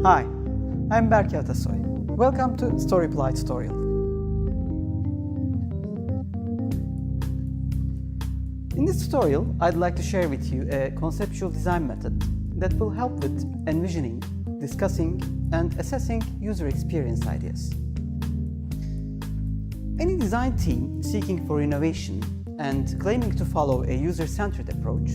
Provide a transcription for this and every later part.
Hi, I'm Berke Atasoy. Welcome to Storyply tutorial. In this tutorial, I'd like to share with you a conceptual design method that will help with envisioning, discussing, and assessing user experience ideas. Any design team seeking for innovation and claiming to follow a user-centered approach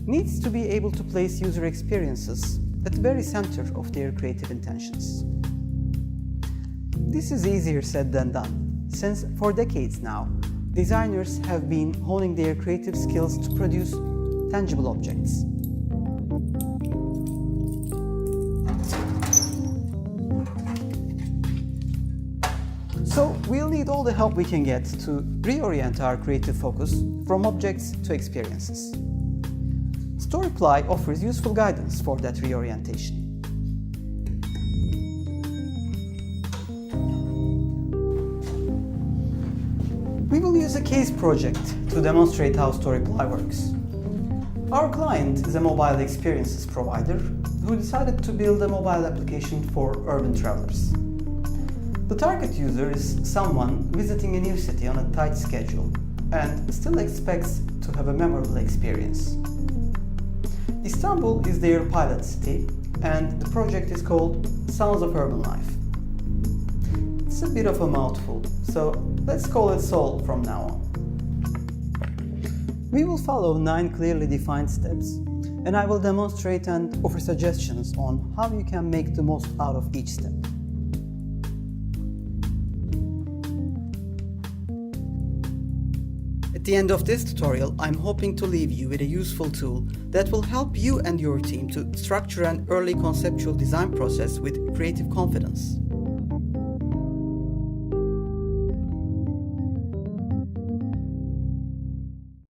needs to be able to place user experiences at the very center of their creative intentions. This is easier said than done, since for decades now, designers have been honing their creative skills to produce tangible objects. So we'll need all the help we can get to reorient our creative focus from objects to experiences. Storyply offers useful guidance for that reorientation. We will use a case project to demonstrate how Storyply works. Our client is a mobile experiences provider who decided to build a mobile application for urban travelers. The target user is someone visiting a new city on a tight schedule and still expects to have a memorable experience. Istanbul is their pilot city, and the project is called Sounds of Urban Life. It's a bit of a mouthful, so let's call it SOUL from now on. We will follow 9 clearly defined steps, and I will demonstrate and offer suggestions on how you can make the most out of each step. At the end of this tutorial, I'm hoping to leave you with a useful tool that will help you and your team to structure an early conceptual design process with creative confidence.